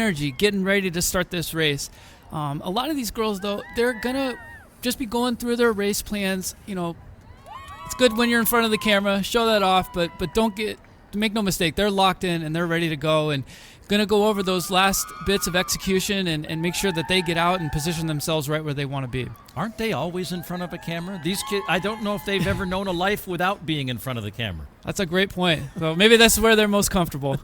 energy, getting ready to start this race. A lot of these girls, though, they're going to just be going through their race plans. It's good when you're in front of the camera, show that off, but make no mistake, they're locked in and they're ready to go and going to go over those last bits of execution and make sure that they get out and position themselves right where they want to be. Aren't they always in front of a camera? These kids, I don't know if they've ever known a life without being in front of the camera. That's a great point. So maybe that's where they're most comfortable.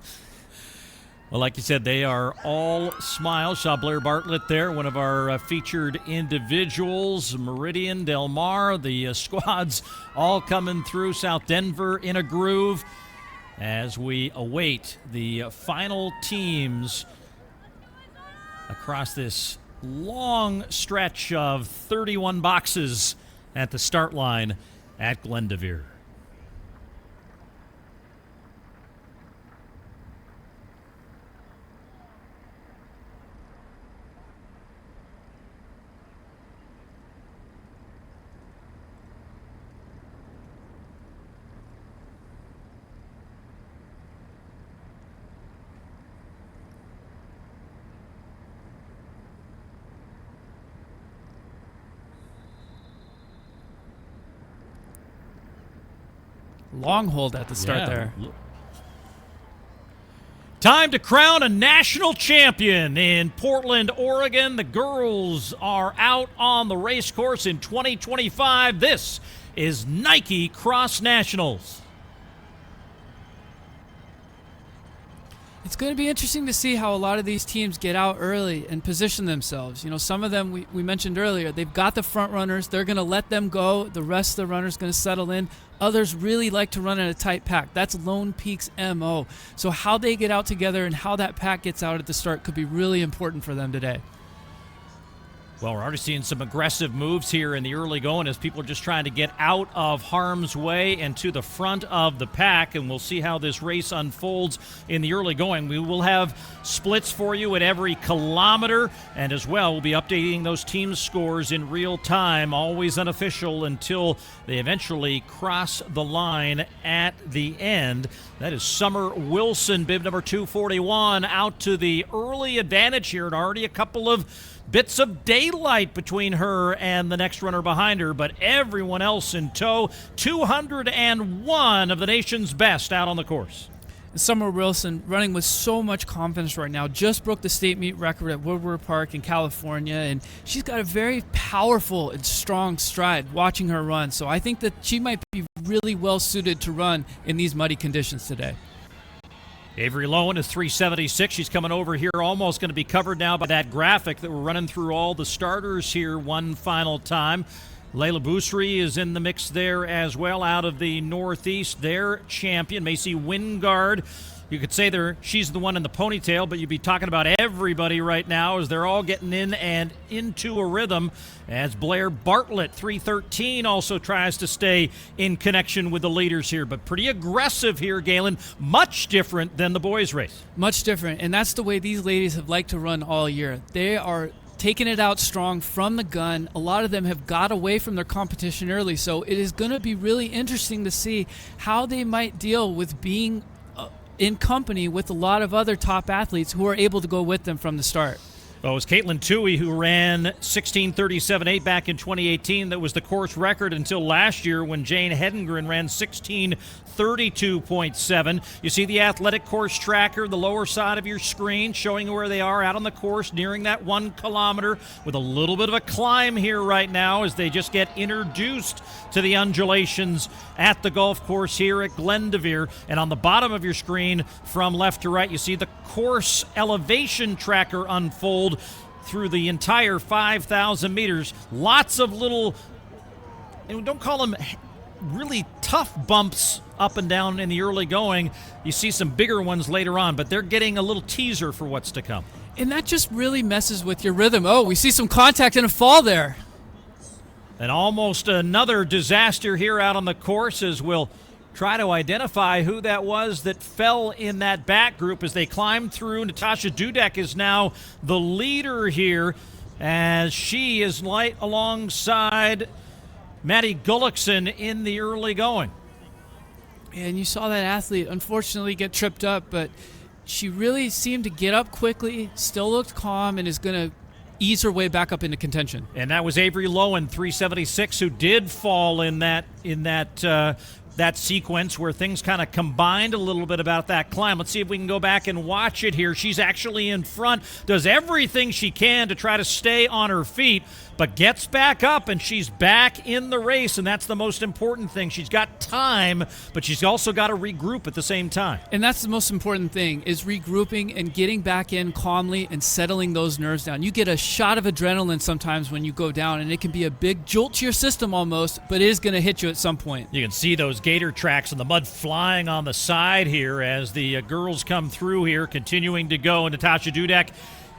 Well, like you said, they are all smiles. Saw Blair Bartlett there, one of our featured individuals. Meridian, Del Mar, the squads all coming through. South Denver in a groove as we await the final teams across this long stretch of 31 boxes at the start line at Glendevere. Long hold at the start there. Time to crown a national champion in Portland, Oregon. The girls are out on the race course in 2025. This is Nike Cross Nationals. It's going to be interesting to see how a lot of these teams get out early and position themselves. Some of them, we mentioned earlier, they've got the front runners. They're going to let them go. The rest of the runners going to settle in. Others really like to run in a tight pack. That's Lone Peak's MO. So how they get out together and how that pack gets out at the start could be really important for them today. Well, we're already seeing some aggressive moves here in the early going as people are just trying to get out of harm's way and to the front of the pack, and we'll see how this race unfolds in the early going. We will have splits for you at every kilometer, and as well, we'll be updating those team scores in real time, always unofficial until they eventually cross the line at the end. That is Summer Wilson, bib number 241, out to the early advantage here, and already a couple of bits of daylight between her and the next runner behind her, but everyone else in tow. 201 of the nation's best out on the course. Summer Wilson running with so much confidence right now. Just broke the state meet record at Woodward Park in California, and she's got a very powerful and strong stride watching her run. So I think that she might be really well suited to run in these muddy conditions today. Avery Lowen is 376. She's coming over here, almost going to be covered now by that graphic that we're running through all the starters here one final time. Layla Bousri is in the mix there as well, out of the Northeast. Their champion, Macy Wingard. You could say she's the one in the ponytail, but you'd be talking about everybody right now as they're all getting in and into a rhythm, as Blair Bartlett, 313, also tries to stay in connection with the leaders here. But pretty aggressive here, Galen. Much different than the boys' race. Much different, and that's the way these ladies have liked to run all year. They are taking it out strong from the gun. A lot of them have got away from their competition early, so it is going to be really interesting to see how they might deal with being in company with a lot of other top athletes who are able to go with them from the start. Well, it was Caitlin Toohey who ran 16:37.8 back in 2018. That was the course record until last year when Jane Hedengren ran 16:32.7. You see the athletic course tracker, the lower side of your screen, showing where they are out on the course, nearing that 1 kilometer with a little bit of a climb here right now as they just get introduced to the undulations at the golf course here at Glendevere. And on the bottom of your screen, from left to right, you see the course elevation tracker unfold through the entire 5,000 meters. Lots of little, and don't call them really tough bumps up and down in the early going. You see some bigger ones later on, but they're getting a little teaser for what's to come. And that just really messes with your rhythm. Oh, we see some contact and a fall there. And almost another disaster here out on the course as we'll try to identify who that was that fell in that back group as they climb through. Natasza Dudek is now the leader here as she is light alongside Maddie Gullickson in the early going. And you saw that athlete unfortunately get tripped up, but she really seemed to get up quickly, still looked calm, and is going to ease her way back up into contention. And that was Avery Lowen, 376, who did fall in that sequence where things kind of combined a little bit about that climb. Let's see if we can go back and watch it here. She's actually in front, does everything she can to try to stay on her feet, but gets back up, and she's back in the race, and that's the most important thing. She's got time, but she's also got to regroup at the same time. And that's the most important thing, is regrouping and getting back in calmly and settling those nerves down. You get a shot of adrenaline sometimes when you go down, and it can be a big jolt to your system almost, but it is going to hit you at some point. You can see those gator tracks and the mud flying on the side here as the girls come through here, continuing to go. And Natasza Dudek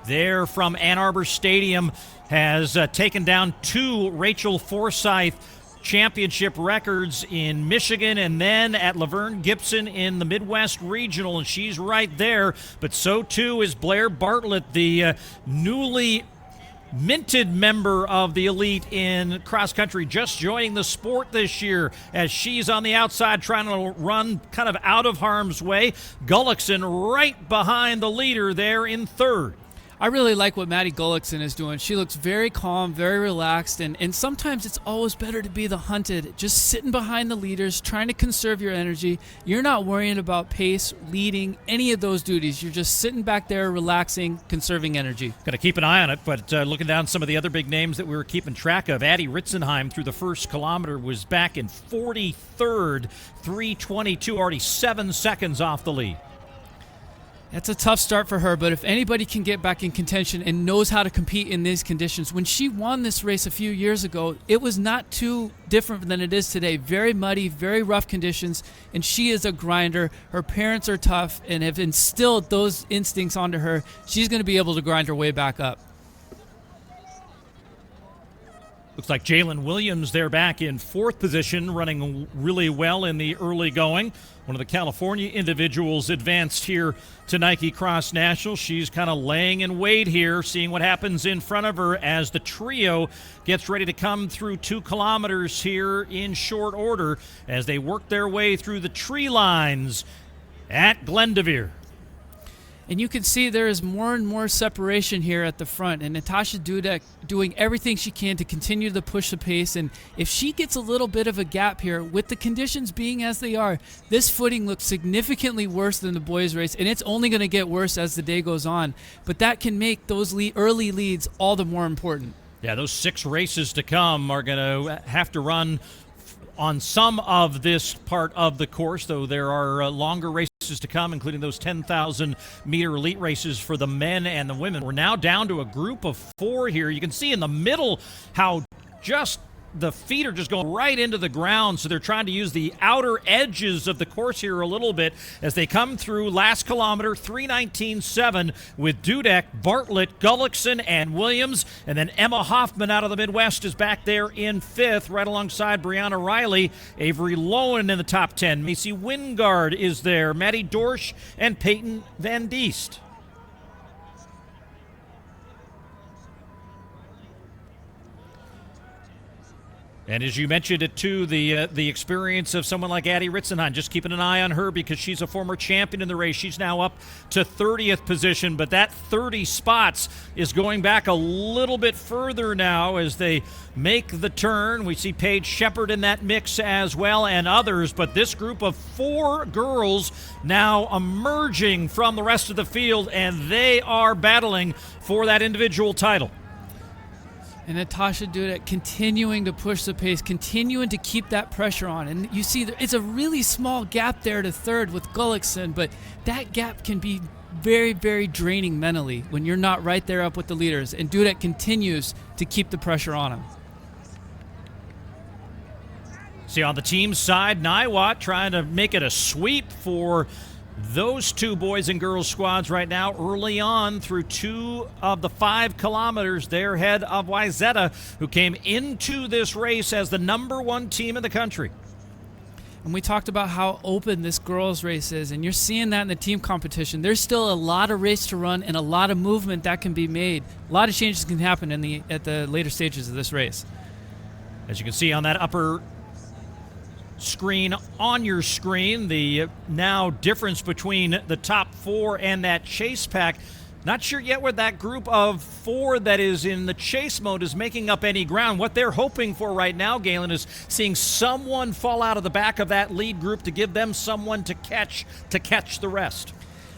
there from Ann Arbor Stadium has taken down 2 Rachel Forsyth championship records in Michigan and then at Laverne Gibson in the Midwest Regional, and she's right there. But so too is Blair Bartlett, the newly minted member of the elite in cross country, just joining the sport this year, as she's on the outside trying to run kind of out of harm's way. Gullickson right behind the leader there in third. I really like what Maddie Gullickson is doing. She looks very calm, very relaxed, and sometimes it's always better to be the hunted, just sitting behind the leaders, trying to conserve your energy. You're not worrying about pace, leading, any of those duties. You're just sitting back there, relaxing, conserving energy. Going to keep an eye on it, but looking down some of the other big names that we were keeping track of, Addie Ritzenheim through the first kilometer was back in 43rd, 3:22, already 7 seconds off the lead. That's a tough start for her, but if anybody can get back in contention and knows how to compete in these conditions, when she won this race a few years ago, it was not too different than it is today. Very muddy, very rough conditions, and she is a grinder. Her parents are tough and have instilled those instincts onto her. She's going to be able to grind her way back up. Looks like Jalen Williams there back in 4th position, running really well in the early going. One of the California individuals advanced here to Nike Cross National. She's kind of laying in wait here, seeing what happens in front of her as the trio gets ready to come through 2 kilometers here in short order as they work their way through the tree lines at Glendevere. And you can see there is more and more separation here at the front, and Natasza Dudek doing everything she can to continue to push the pace. And if she gets a little bit of a gap here, with the conditions being as they are, this footing looks significantly worse than the boys' race, and it's only going to get worse as the day goes on. But that can make those early leads all the more important. Yeah, those 6 races to come are going to have to run on some of this part of the course, though there are longer races to come, including those 10,000-meter elite races for the men and the women. We're now down to a group of 4 here. You can see in the middle how just the feet are just going right into the ground, so they're trying to use the outer edges of the course here a little bit as they come through last kilometer, 3:19.7 with Dudek, Bartlett, Gullickson, and Williams. And then Emma Hoffman out of the Midwest is back there in 5th, right alongside Brianna Riley. Avery Lowen in the top 10. Macy Wingard is there, Maddie Dorsch, and Peyton Van Diest. And as you mentioned it too, the experience of someone like Addie Ritzenheim, just keeping an eye on her because she's a former champion in the race. She's now up to 30th position, but that 30 spots is going back a little bit further now as they make the turn. We see Paige Shepard in that mix as well and others, but this group of 4 girls now emerging from the rest of the field, and they are battling for that individual title. And Natasza Dudek continuing to push the pace, continuing to keep that pressure on. And you see it's a really small gap there to 3rd with Gullickson, but that gap can be very, very draining mentally when you're not right there up with the leaders. And Dudek continues to keep the pressure on him. See on the team side, Niwot trying to make it a sweep for those 2 boys and girls squads right now early on through 2 of the 5 kilometers. They're ahead of Wyzetta, who came into this race as the #1 team in the country. And we talked about how open this girls' race is, and you're seeing that in the team competition. There's still a lot of race to run and a lot of movement that can be made. A lot of changes can happen at the later stages of this race. As you can see on that upper screen on your screen. The now difference between the top 4 and that chase pack. Not sure yet where that group of 4 that is in the chase mode is making up any ground. What they're hoping for right now, Galen, is seeing someone fall out of the back of that lead group to give them someone to catch the rest.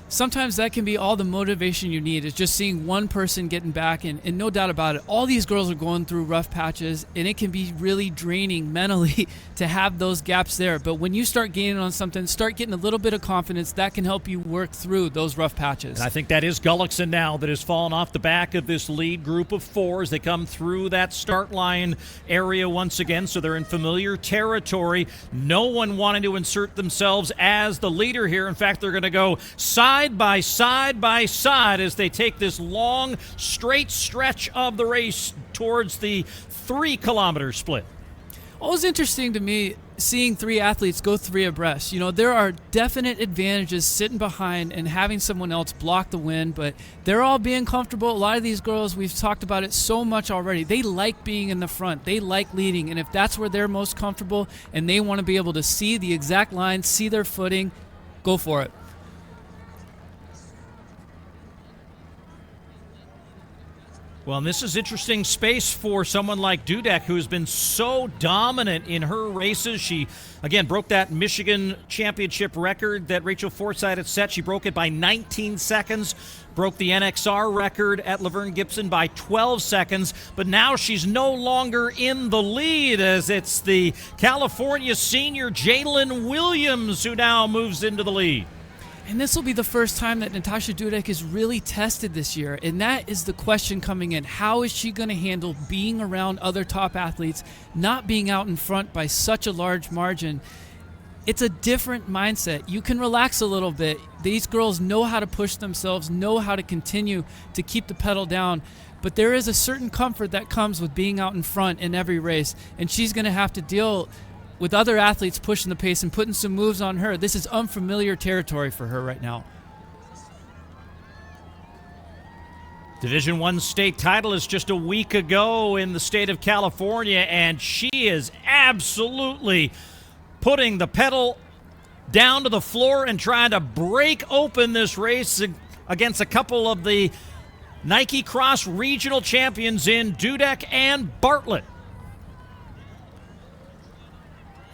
Sometimes that can be all the motivation you need, is just seeing one person getting back, and no doubt about it, all these girls are going through rough patches, and it can be really draining mentally to have those gaps there. But when you start gaining on something, start getting a little bit of confidence, that can help you work through those rough patches. And I think that is Gullickson now that has fallen off the back of this lead group of 4 as they come through that start line area once again, so they're in familiar territory. No one wanting to insert themselves as the leader here. In fact, they're going to go side by side as they take this long, straight stretch of the race towards the 3-kilometer split. Always interesting to me seeing 3 athletes go 3 abreast. You know, there are definite advantages sitting behind and having someone else block the wind, but they're all being comfortable. A lot of these girls, we've talked about it so much already, they like being in the front. They like leading, and if that's where they're most comfortable and they want to be able to see the exact line, see their footing, go for it. Well, and this is interesting space for someone like Dudek, who has been so dominant in her races. She, again, broke that Michigan championship record that Rachel Forsythe had set. She broke it by 19 seconds, broke the NXR record at Laverne Gibson by 12 seconds, but now she's no longer in the lead as it's the California senior Jalen Williams who now moves into the lead. And this will be the first time that Natasza Dudek is really tested this year, and that is the question coming in. How is she going to handle being around other top athletes, not being out in front by such a large margin? It's a different mindset. You can relax a little bit. These girls know how to push themselves, know how to continue to keep the pedal down, but there is a certain comfort that comes with being out in front in every race, and she's going to have to deal with other athletes pushing the pace and putting some moves on her. This is unfamiliar territory for her right now. Division I state title is just a week ago in the state of California, and she is absolutely putting the pedal down to the floor and trying to break open this race against a couple of the Nike Cross regional champions in Dudek and Bartlett.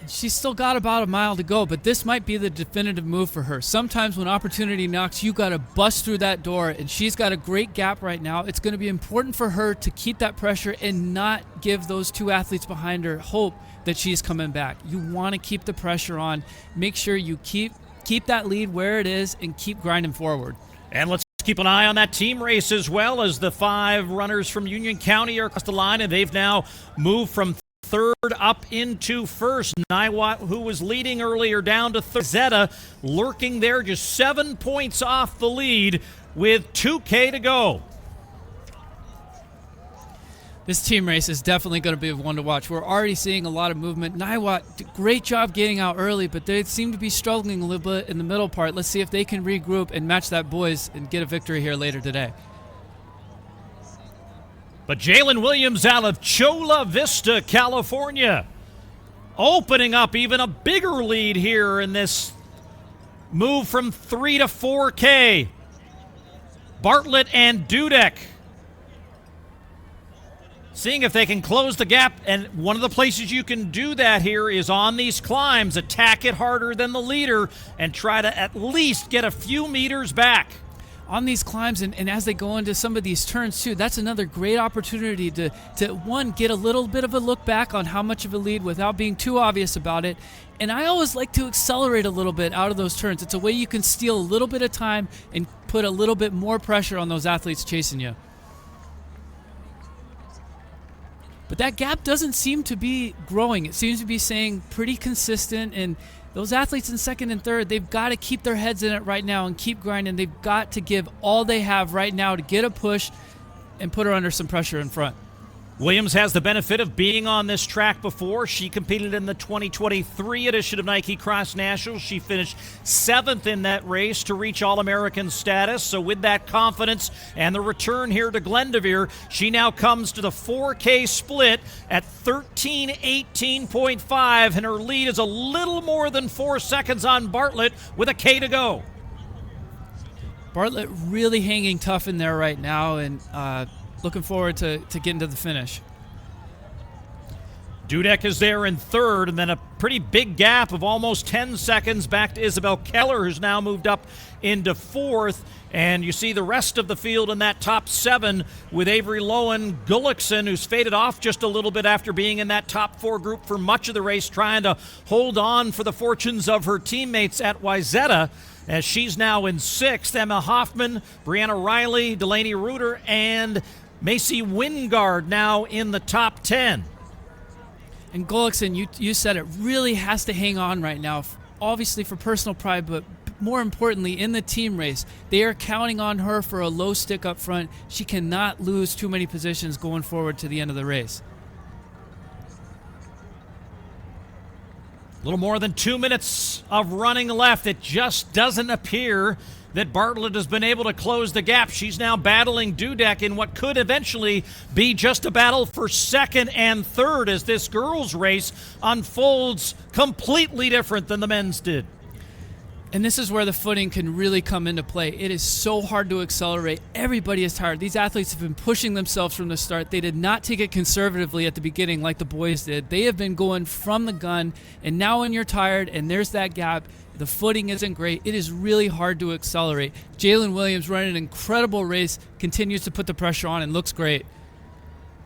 She's still got about a mile to go, but this might be the definitive move for her. Sometimes when opportunity knocks, you got to bust through that door, and she's got a great gap right now. It's going to be important for her to keep that pressure and not give those 2 athletes behind her hope that she's coming back. You want to keep the pressure on. Make sure you keep that lead where it is and keep grinding forward. And let's keep an eye on that team race as well, as the 5 runners from Union County are across the line, and they've now moved from third up into first. Niwot, who was leading earlier, down to third. Zeta lurking there, just 7 points off the lead with 2K to go. This team race is definitely going to be one to watch. We're already seeing a lot of movement. Niwot, great job getting out early, but they seem to be struggling a little bit in the middle part. Let's see if they can regroup and match that boys and get a victory here later today. But Jalen Williams out of Chola Vista, California, opening up even a bigger lead here in this move from 3 to 4K. Bartlett and Dudek seeing if they can close the gap, and one of the places you can do that here is on these climbs. Attack it harder than the leader and try to at least get a few meters back. On these climbs and as they go into some of these turns too, that's another great opportunity to one, get a little bit of a look back on how much of a lead without being too obvious about it. And I always like to accelerate a little bit out of those turns. It's a way you can steal a little bit of time and put a little bit more pressure on those athletes chasing you. But that gap doesn't seem to be growing. It seems to be staying pretty consistent, and those athletes in second and third, they've got to keep their heads in it right now and keep grinding. They've got to give all they have right now to get a push and put her under some pressure in front. Williams has the benefit of being on this track before. She competed in the 2023 edition of Nike Cross Nationals. She finished 7th in that race to reach All-American status. So with that confidence and the return here to Glendoveer, she now comes to the 4K split at 13:18.5, and her lead is a little more than 4 seconds on Bartlett with a K to go. Bartlett really hanging tough in there right now, and looking forward to getting to the finish. Dudek is there in third, and then a pretty big gap of almost 10 seconds back to Isabel Keller, who's now moved up into fourth. And you see the rest of the field in that top 7 with Avery Lowen, Gullickson, who's faded off just a little bit after being in that top 4 group for much of the race, trying to hold on for the fortunes of her teammates at Wayzata, as she's now in 6th. Emma Hoffman, Brianna Riley, Delaney Reuter, and Macy Wingard now in the top 10. And Gullickson, you said it, really has to hang on right now, obviously for personal pride, but more importantly in the team race. They are counting on her for a low stick up front. She cannot lose too many positions going forward to the end of the race. A little more than 2 minutes of running left. It just doesn't appear that Bartlett has been able to close the gap. She's now battling Dudek in what could eventually be just a battle for second and third as this girls' race unfolds completely different than the men's did. And this is where the footing can really come into play. It is so hard to accelerate. Everybody is tired. These athletes have been pushing themselves from the start. They did not take it conservatively at the beginning like the boys did. They have been going from the gun, and now when you're tired and there's that gap, the footing isn't great. It is really hard to accelerate. Jalen Williams running an incredible race, continues to put the pressure on and looks great.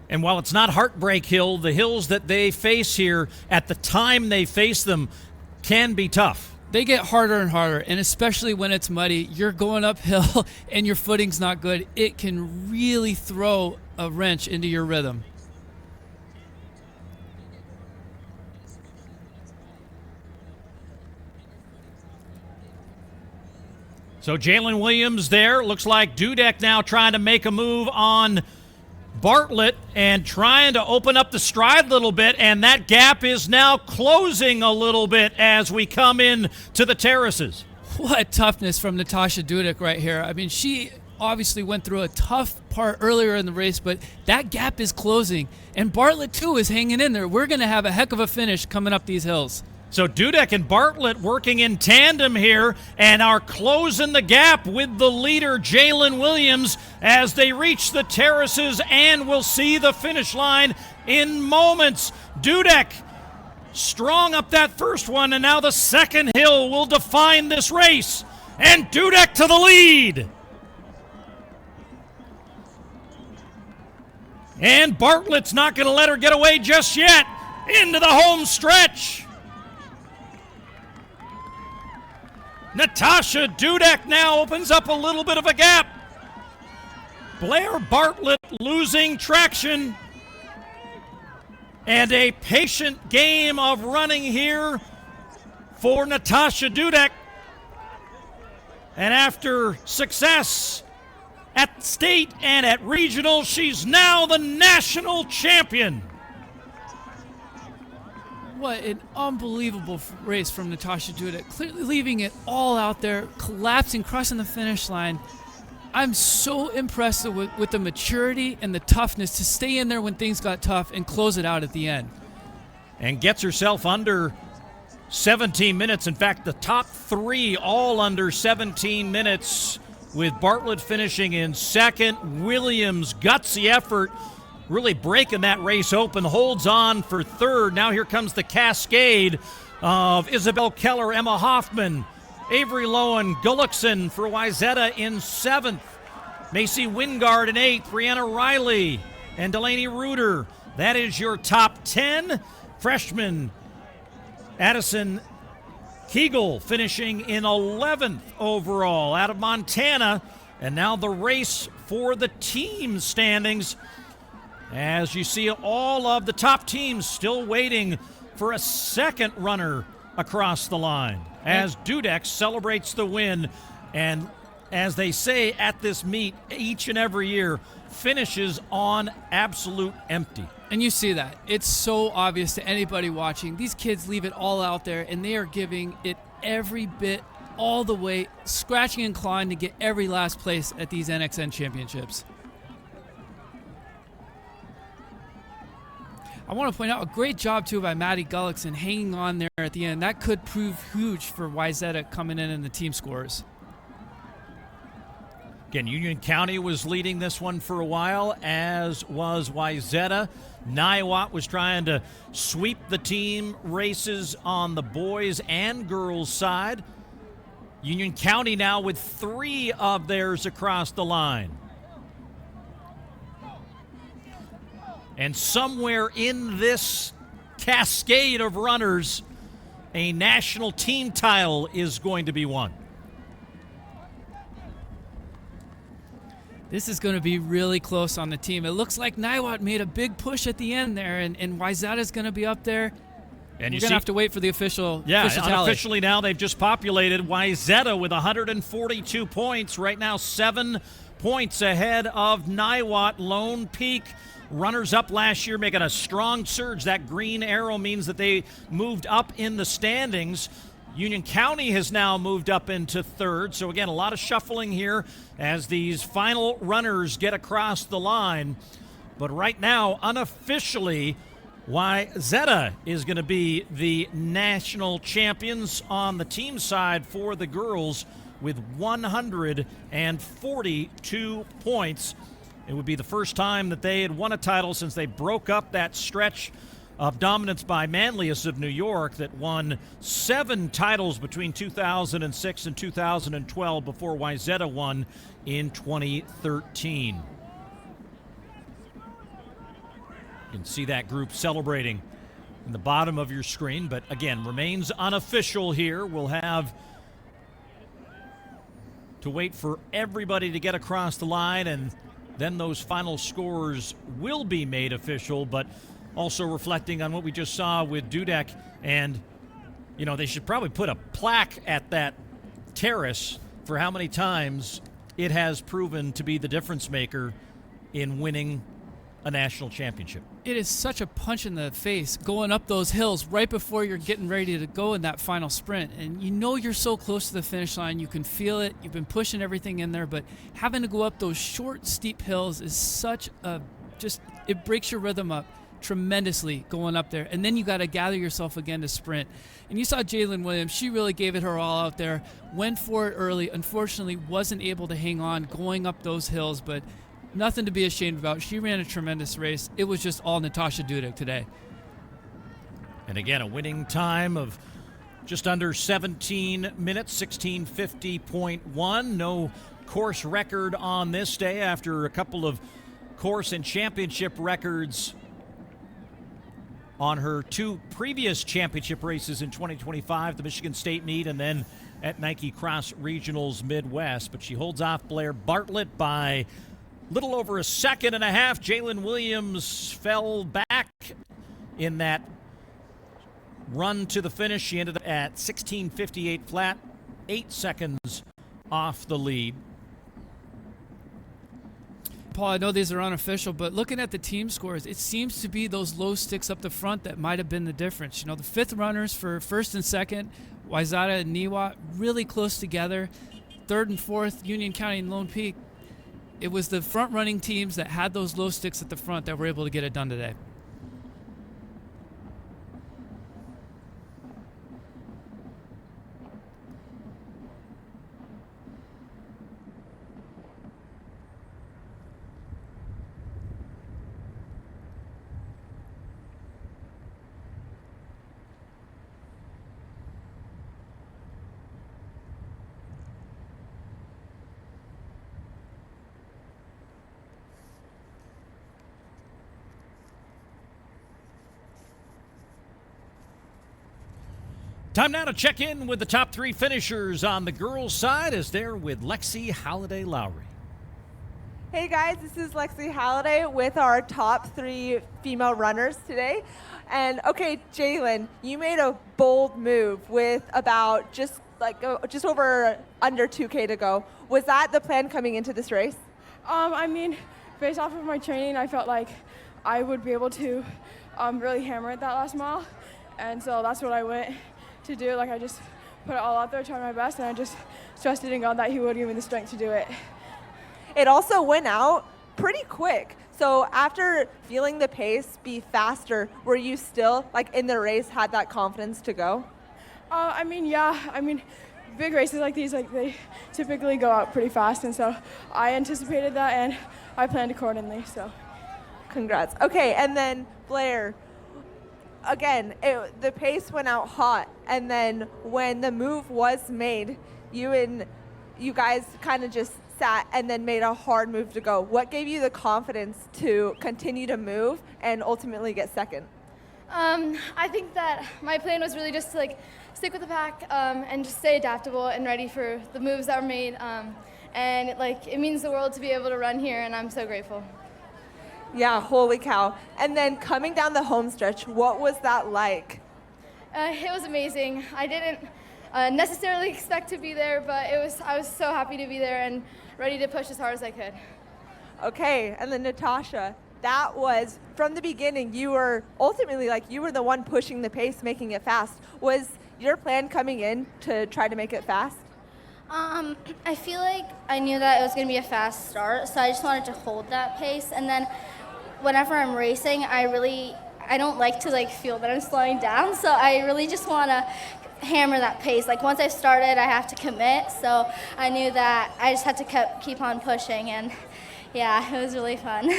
And while it's not Heartbreak Hill, the hills that they face here at the time they face them can be tough. They get harder and harder, and especially when it's muddy, you're going uphill and your footing's not good. It can really throw a wrench into your rhythm. So Jalen Williams there. Looks like Dudek now trying to make a move on Bartlett and trying to open up the stride a little bit, and that gap is now closing a little bit as we come in to the terraces. What toughness from Natasza Dudek right here. I mean, she obviously went through a tough part earlier in the race, but that gap is closing, and Bartlett too is hanging in there. We're going to have a heck of a finish coming up these hills. So Dudek and Bartlett working in tandem here and are closing the gap with the leader, Jalen Williams, as they reach the terraces, and we'll see the finish line in moments. Dudek strong up that first one, and now the second hill will define this race. And Dudek to the lead. And Bartlett's not going to let her get away just yet. Into the home stretch. Natasza Dudek now opens up a little bit of a gap. Blair Bartlett losing traction. And a patient game of running here for Natasza Dudek. And after success at state and at regional, she's now the national champion. What an unbelievable race from Natasza Dudek, clearly leaving it all out there, collapsing, crossing the finish line. I'm so impressed with the maturity and the toughness to stay in there when things got tough and close it out at the end. And gets herself under 17 minutes. In fact, the top 3 all under 17 minutes, with Bartlett finishing in second. Williams, gutsy effort, really breaking that race open, holds on for third. Now here comes the cascade of Isabel Keller, Emma Hoffman, Avery Lowen, Gullickson for Wayzata in 7th. Macy Wingard in 8th, Brianna Riley and Delaney Reuter. That is your top 10. Freshman Addison Kegel finishing in 11th overall out of Montana. And now the race for the team standings, as you see all of the top teams still waiting for a second runner across the line as Dudek celebrates the win. And as they say at this meet each and every year, finishes on absolute empty. And you see that. It's so obvious to anybody watching. These kids leave it all out there, and they are giving it every bit, all the way, scratching and clawing to get every last place at these NXN championships. I want to point out a great job, too, by Maddie Gullickson hanging on there at the end. That could prove huge for Wayzata coming in the team scores. Again, Union County was leading this one for a while, as was Wayzata. Niwot was trying to sweep the team races on the boys and girls side. Union County now with 3 of theirs across the line. And somewhere in this cascade of runners, a national team title is going to be won. This is going to be really close on the team. It looks like Niwot made a big push at the end there, and Wayzata is going to be up there. And we're going to have to wait for the official tally. Unofficially now they've just populated Wayzata with 142 points. Right now 7 points ahead of Niwot. Lone Peak, runners up last year, making a strong surge. That green arrow means that they moved up in the standings. Union County has now moved up into 3rd. So again, a lot of shuffling here as these final runners get across the line. But right now, unofficially, Wayzata is going to be the national champions on the team side for the girls with 142 points. It would be the first time that they had won a title since they broke up that stretch of dominance by Manlius of New York that won 7 titles between 2006 and 2012 before Wayzata won in 2013. You can see that group celebrating in the bottom of your screen, but again, remains unofficial here. We'll have to wait for everybody to get across the line, and then those final scores will be made official, but also reflecting on what we just saw with Dudek. And, you know, they should probably put a plaque at that terrace for how many times it has proven to be the difference maker in winning a national championship. It is such a punch in the face going up those hills right before you're getting ready to go in that final sprint. And you know you're so close to the finish line. You can feel it. You've been pushing everything in there. But having to go up those short, steep hills is such a it breaks your rhythm up tremendously going up there. And then you got to gather yourself again to sprint. And you saw Jalen Williams. She really gave it her all out there. Went for it early. Unfortunately, wasn't able to hang on going up those hills. But nothing to be ashamed about. She ran a tremendous race. It was just all Natasza Dudek today. And again, a winning time of just under 17 minutes, 16:50.1. No course record on this day after a couple of course and championship records on her 2 previous championship races in 2025, the Michigan State meet and then at Nike Cross Regionals Midwest. But she holds off Blair Bartlett by little over a second and a half. Jalen Williams fell back in that run to the finish. She ended up at 16:58 flat, 8 seconds off the lead. Paul, I know these are unofficial, but looking at the team scores, it seems to be those low sticks up the front that might have been the difference. You know, the 5th runners for 1st and 2nd, Wayzata and Niwot, really close together. 3rd and 4th, Union County and Lone Peak. It was the front-running teams that had those low sticks at the front that were able to get it done today. Time now to check in with the top 3 finishers on the girls' side as they're with Lexi Halliday Lowry. Hey guys, this is Lexi Halliday with our top 3 female runners today. And okay, Jalen, you made a bold move with about just over under 2K to go. Was that the plan coming into this race? I mean, based off of my training, I felt like I would be able to really hammer it that last mile. And so that's what I went to do. Like, I just put it all out there, tried my best, and I just trusted in God that he would give me the strength to do it. It also went out pretty quick. So after feeling the pace be faster, were you still, like, in the race, had that confidence to go? I mean, yeah. I mean, big races like these, like, they typically go out pretty fast. And so I anticipated that, and I planned accordingly, so. Congrats. Okay, and then Blair, again, the pace went out hot, and then when the move was made, you guys kind of just sat and then made a hard move to go. What gave you the confidence to continue to move and ultimately get second? I think that my plan was really just to like stick with the pack and just stay adaptable and ready for the moves that were made. And it means the world to be able to run here, and I'm so grateful. Yeah, holy cow. And then coming down the home stretch, what was that like? It was amazing. I didn't necessarily expect to be there, but I was so happy to be there and ready to push as hard as I could. Okay, and then Natasza, that was, from the beginning, you were ultimately, you were the one pushing the pace, making it fast. Was your plan coming in to try to make it fast? I feel like I knew that it was going to be a fast start, so I just wanted to hold that pace. And then whenever I'm racing, I don't like to feel that I'm slowing down, so I really just want to hammer that pace. Like, once I've started, I have to commit, so I knew that I just had to keep on pushing, and yeah, it was really fun.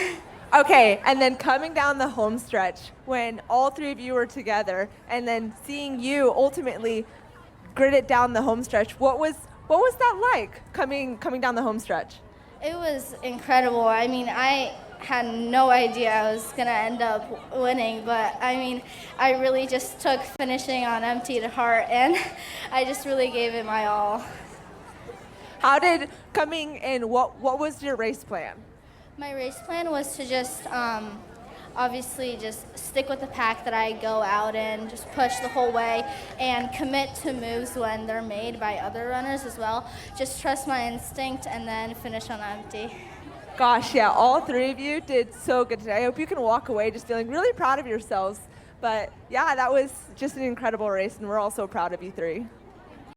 Okay, and then coming down the home stretch when all three of you were together, and then seeing you ultimately grit it down the home stretch, what was that like coming down the home stretch? It was incredible. I mean, I had no idea I was going to end up winning, but I mean, I really just took finishing on empty to heart, and I just really gave it my all. How did coming in, what was your race plan? My race plan was to just obviously just stick with the pack that I go out in, just push the whole way, and commit to moves when they're made by other runners as well. Just trust my instinct and then finish on empty. Gosh, yeah, all three of you did so good today. I hope you can walk away just feeling really proud of yourselves. But yeah, that was just an incredible race, and we're all so proud of you three.